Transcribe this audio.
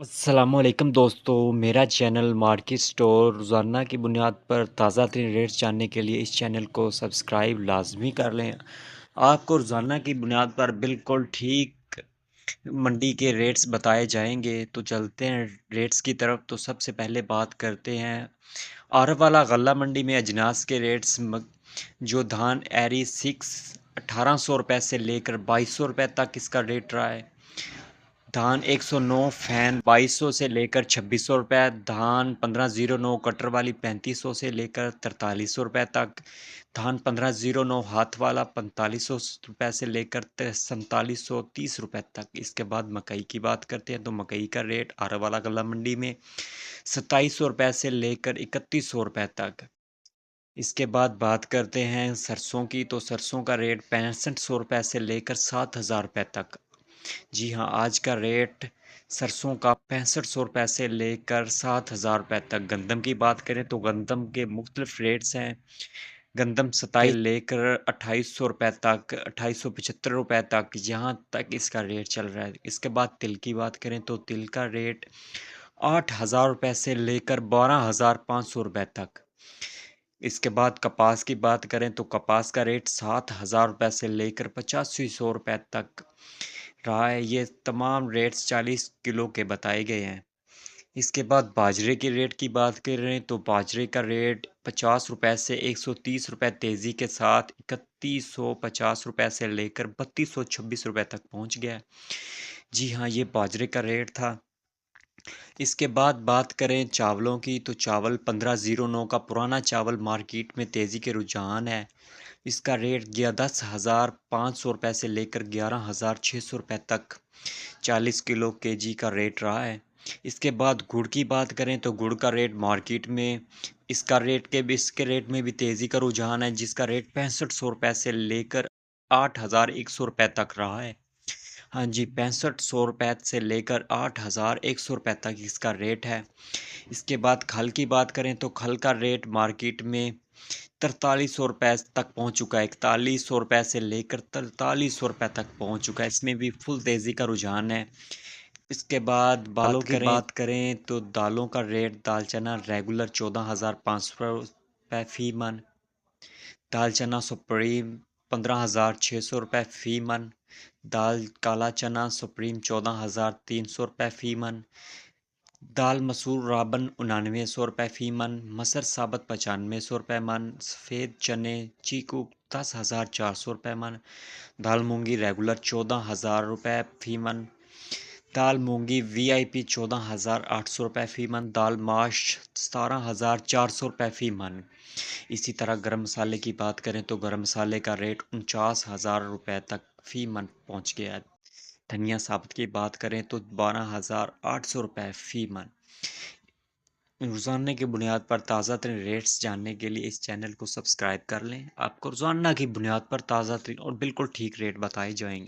अस्सलामुअलैकुम दोस्तों, मेरा चैनल मार्केट स्टोर रोज़ाना की बुनियाद पर ताज़ा तरीन रेट्स जानने के लिए इस चैनल को सब्सक्राइब लाज़मी कर लें। आपको रोज़ाना की बुनियाद पर बिल्कुल ठीक मंडी के रेट्स बताए जाएंगे। तो चलते हैं रेट्स की तरफ। तो सबसे पहले बात करते हैं आरव वाला गल्ला मंडी में अजनास के रेट्स। जो धान एरी 1800 रुपये से लेकर 2200 रुपये तक इसका रेट रहा है। धान 109 फैन 2200 से लेकर 2600 रुपये। धान 1509 कटर वाली 3500 से लेकर 4300 रुपये तक। धान 1509 हाथ वाला 4500 रुपये से लेकर 4730 रुपये तक। इसके बाद मकई की बात करते हैं। तो मकई का रेट आरा वाला गला मंडी में 2700 रुपये से लेकर 3100 रुपये तक। इसके बाद बात करते हैं सरसों की। तो सरसों का रेट 6500 रुपये से लेकर 7000 रुपये तक। जी हाँ, आज का रेट सरसों का 6500 रुपये से लेकर 7000 रुपये तक। गंदम की बात करें तो गंदम के मुख्तलिफ रेट्स हैं। गंदम 27 लेकर 2800 रुपये तक, 2875 रुपये तक, यहाँ तक इसका रेट चल रहा है। इसके बाद तिल की बात करें तो तिल का रेट 8000 रुपये से लेकर 12500 रुपये तक। इसके बाद कपास की बात करें तो कपास का रेट 7000 रुपये से लेकर 8500 रुपये तक रहा है। ये तमाम रेट्स 40 किलो के बताए गए हैं। इसके बाद बाजरे के रेट की बात करें तो बाजरे का रेट 50 रुपये से 130 रुपये तेज़ी के साथ 3150 रुपये से लेकर 3226 रुपये तक पहुंच गया। जी हाँ, ये बाजरे का रेट था। इसके बाद बात करें चावलों की तो चावल 1509 का पुराना चावल मार्केट में तेज़ी के रुझान है। इसका रेट गया 10,500 रुपये से लेकर 11,600 रुपये तक 40 किलो केजी का रेट रहा है। इसके बाद गुड़ की बात करें तो गुड़ का रेट मार्केट में इसके रेट में भी तेज़ी का रुझान है, जिसका रेट 6500 रुपये से लेकर 8,100 रुपये तक रहा है। हाँ जी, 6500 रुपये से लेकर 8,100 रुपये तक इसका रेट है। इसके बाद खल की बात करें तो खल का रेट मार्केट में 4300 रुपये तक पहुंच चुका है। 4100 रुपये से लेकर 4300 रुपये तक पहुंच चुका है। इसमें भी फुल तेज़ी का रुझान है। इसके बाद दालों की बात करें तो दालों का रेट दाल चना रेगुलर 14,500 रुपये फ़ी मन। दाल चना सुप्रीम 15,600 रुपये फ़ी मन। दाल काला चना सुप्रीम 14,300 रुपये फ़ी मन। दाल मसूर राबन 9900 रुपये फ़ी मन। मसर साबत 9500 रुपये मन। सफ़ेद चने चीकू 10,400 रुपये मन। दाल मूंगी रेगुलर 14,000 रुपये फ़ी मन। दाल मूंगी VIP 14,800 रुपये फ़ी मन। दाल माश 17,400 रुपये फ़ी मन। इसी तरह गरम मसाले की बात करें तो गरम मसाले का रेट 49,000 रुपये तक फ़ी मन पहुंच गया है। धनिया साबुत की बात करें तो 12,800 रुपये फ़ी मन। रोज़ाना की बुनियाद पर ताज़ा तरीन रेट्स जानने के लिए इस चैनल को सब्सक्राइब कर लें। आपको रोज़ाना की बुनियाद पर ताज़ा तरीन और बिल्कुल ठीक रेट बताए जाएंगे।